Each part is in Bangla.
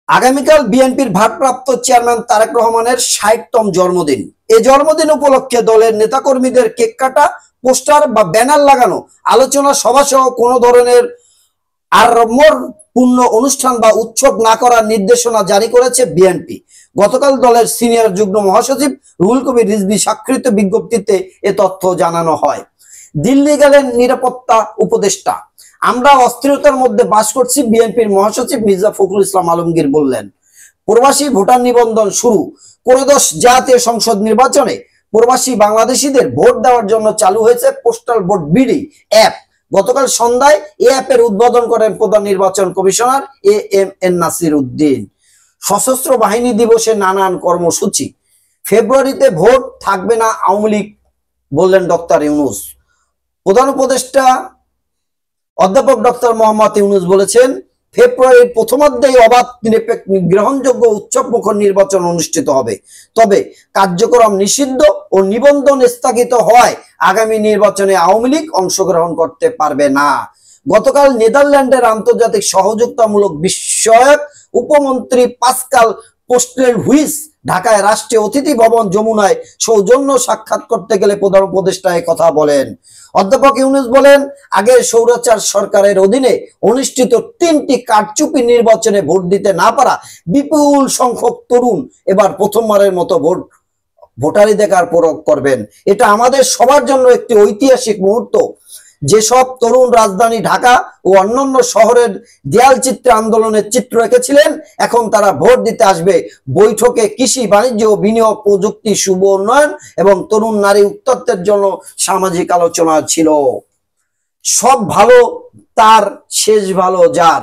আগামীকাল বিএনপির ভারপ্রাপ্ত চেয়ারম্যান তারেক রহমানের ৬০তম জন্মদিন। এই জন্মদিন উপলক্ষে দলের নেতাকর্মীদের কেক কাটা, পোস্টার বা ব্যানার লাগানো, আলোচনা সভা সহ কোনো ধরনের আড়ম্বরপূর্ণ অনুষ্ঠান বা উৎসব না করার নির্দেশনা জারি করেছে বিএনপি। গতকাল দলের সিনিয়র যুগ্ম মহাসচিব রুহুল কবির রিজভী স্বাক্ষরিত বিজ্ঞপ্তিতে এ তথ্য জানানো হয়। দিল্লি গেলেন নিরাপত্তা উপদেষ্টা। আমরা অস্থিরতার মধ্যে বাস করছি, বিএনপির মহাসচিব মির্জা ফখরুল ইসলাম আলমগীর বললেন। প্রবাসী ভোটার নিবন্ধন শুরু। ত্রয়োদশ জাতীয় সংসদ নির্বাচনে প্রবাসী বাংলাদেশিদের ভোট দেওয়ার জন্য চালু হয়েছে পোস্টাল ভোট বিডি অ্যাপ। গতকাল সন্ধ্যায় এই অ্যাপের উদ্বোধন করেন প্রধান নির্বাচন কমিশনার এএমএন নাসির উদ্দিন। সশস্ত্র বাহিনী দিবসে নানান কর্মসূচি। ফেব্রুয়ারিতে ভোট থাকবে না আওয়ামী লীগ বললেন ডক্টর ইউনূস। প্রধান উপদেষ্টা অধ্যাপক ডক্টর মোহাম্মদ ইউনূস বলেছেন, ফেব্রুয়ারির প্রথমার্ধেই অবাধ, নিরপেক্ষ, গ্রহণযোগ্য উৎসবমুখর নির্বাচন অনুষ্ঠিত হবে। তবে কার্যক্রম নিষিদ্ধ ও নিবন্ধন স্থগিত হওয়ায় আগামী নির্বাচনে আওয়ামী লীগ অংশগ্রহণ করতে পারবে না। গতকাল নেদারল্যান্ডের আন্তর্জাতিক সহযোগিতামূলক বিষয়ক উপমন্ত্রী পাসকাল পোস্টেলহুইস ঢাকায় রাষ্ট্রীয় অতিথি ভবন যমুনায় সৌজন্য সাক্ষাৎ করতে গেলে প্রধান উপদেষ্টা কথা বলেন। অধ্যাপক ইউনূস বলেন, আগের স্বৈরাচার সরকারের অধীনে অনুষ্ঠিত ৩টি কারচুপি নির্বাচনে ভোট দিতে না পারা বিপুল সংখ্যক তরুণ এবার প্রথমবারের মতো ভোটাধিকার প্রয়োগ করবেন। এটা আমাদের সবার জন্য একটি ঐতিহাসিক মুহূর্ত। যেসব তরুণ রাজধানী ঢাকা ও অন্যান্য শহরের দেয়াল চিত্রে আন্দোলনের চিত্র রেখেছিলেন, এখন তারা ভোট দিতে আসবে। বৈঠকে কৃষি, বাণিজ্য ও বিনিয়োগ, প্রযুক্তি, শুভ উন্নয়ন এবং তরুণ নারী উত্তত্বের জন্য সামাজিক আলোচনা ছিল। সব ভালো তার, শেষ ভালো যার।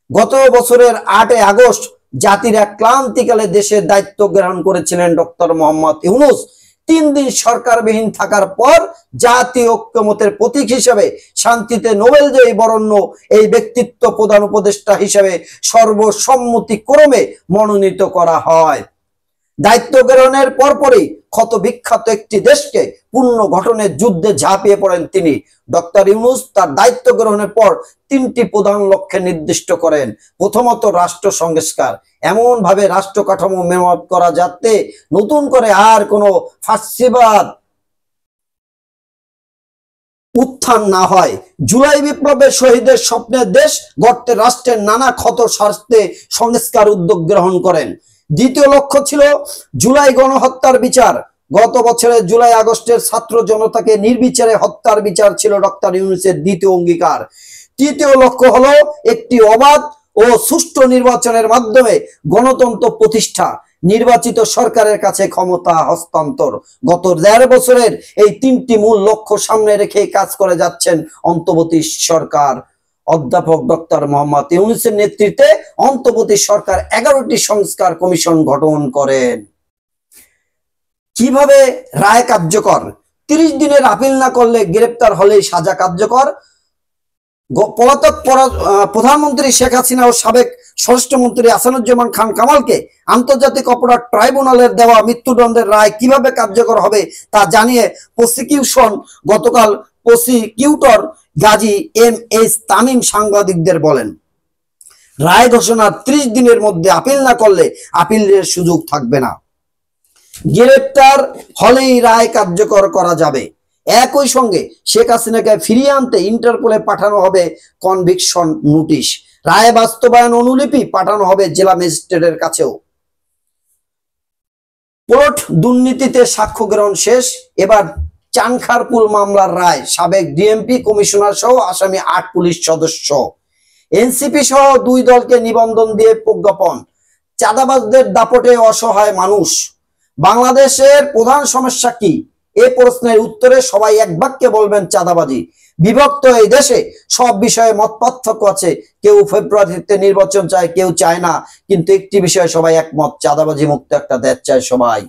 গত বছরের ৮ আগস্ট জাতির এক ক্লান্তিকালে দেশের দায়িত্ব গ্রহণ করেছিলেন ডক্টর মোহাম্মদ ইউনূস। ৩ দিন সরকারবিহীন থাকার পর জাতীয় ঐক্যমতের প্রতীক হিসেবে শান্তিতে নোবেলজয়ী বরেণ্য এই ব্যক্তিত্ব প্রধান উপদেষ্টা হিসেবে সর্বসম্মতিক্রমে মনোনীত করা হয়। দায়িত্ব গ্রহণের পরপরই ক্ষত বিখ্যাত একটি দেশকে পুনর্গঠনের যুদ্ধে ঝাঁপিয়ে পড়েন তিনি। ডক্টর ইউনূস তার দায়িত্ব গ্রহণের পর ৩টি প্রধান লক্ষ্যে নির্দিষ্ট করেন। প্রথমত, রাষ্ট্র সংস্কার। এমন ভাবে রাষ্ট্র কাঠামো মেরামত করা যাতে নতুন করে আর কোনো ফাঁসিবাদ উত্থান না হয়। জুলাই বিপ্লবের শহীদের স্বপ্নের দেশ গড়তে রাষ্ট্রের নানা ক্ষত সারতে সংস্কার উদ্যোগ গ্রহণ করেন। দ্বিতীয় লক্ষ্য ছিল জুলাই গণহত্যার বিচার। গত বছরের জুলাই আগস্টের ছাত্র জনতাকে নির্বিচারে হত্যার বিচার ছিল ডক্টর ইউনূসের দ্বিতীয় অঙ্গীকার। তৃতীয় লক্ষ্য হলো একটি অবাধ ও সুষ্ঠু নির্বাচনের মাধ্যমে গণতন্ত্র প্রতিষ্ঠা, নির্বাচিত সরকারের কাছে ক্ষমতা হস্তান্তর। গত ১.৫ বছরের এই ৩টি মূল লক্ষ্য সামনে রেখে কাজ করে যাচ্ছেন অন্তর্বর্তী সরকার। অধ্যাপক ডক্টর মোহাম্মদ ইউনূসের নেতৃত্বে অন্তর্বর্তী সরকার ১১টি সংস্কার কমিশন গঠন করেন। কিভাবে রায় কার্যকর? ৩০ দিনের আপিল না করলে গ্রেপ্তার হলেই সাজা কার্যকর। পলাতক প্রধানমন্ত্রী শেখ হাসিনা ও সাবেক স্বরাষ্ট্রমন্ত্রী আসাদুজ্জামান খান কামালকে আন্তর্জাতিক অপরাধ ট্রাইব্যুনালের দেওয়া মৃত্যুদণ্ডের রায় কিভাবে কার্যকর হবে তা জানিয়ে গতকাল প্রসিকিউটর গাজী এম.এইচ. তামিম সাংবাদিকদের বলেন, রায় ঘোষণার ৩০ দিনের মধ্যে আপিল না করলে আপিলের সুযোগ থাকবে না। গ্রেপ্তার হলেই রায় কার্যকর করা যাবে। একই সঙ্গে শেখ হাসিনাকে ফিরিয়ে আনতে ইন্টারপোলে পাঠানো হবে কনভিকশন নোটিশ। রায় বাস্তবায়ন অনুলিপি পাঠানো হবে জেলা ম্যাজিস্ট্রেটের কাছেও। প্লট দুর্নীতিতে সাক্ষ্য গ্রহণ শেষ। এবার চানখারপুল মামলার রায়। সাবেক ডিএমপি কমিশনার সহ আসামি ৮ পুলিশ সদস্য। এনসিপি সহ ২ দলকে নিবন্ধন দিয়ে প্রজ্ঞাপন। চাঁদাবাজদের দাপটে অসহায় মানুষ। বাংলাদেশের প্রধান সমস্যা কি? এই প্রশ্নের উত্তরে সবাই এক বাক্যে বলবেন চাঁদাবাজি। বিভক্ত এই দেশে সব বিষয়ে মত পার্থক্য আছে। কেউ ফেব্রুয়ারিতে নির্বাচন চায়, কেউ চায় না, কিন্তু একটি বিষয়ে সবাই একমত, চাঁদাবাজি মুক্ত একটা দেশ চায় সবাই।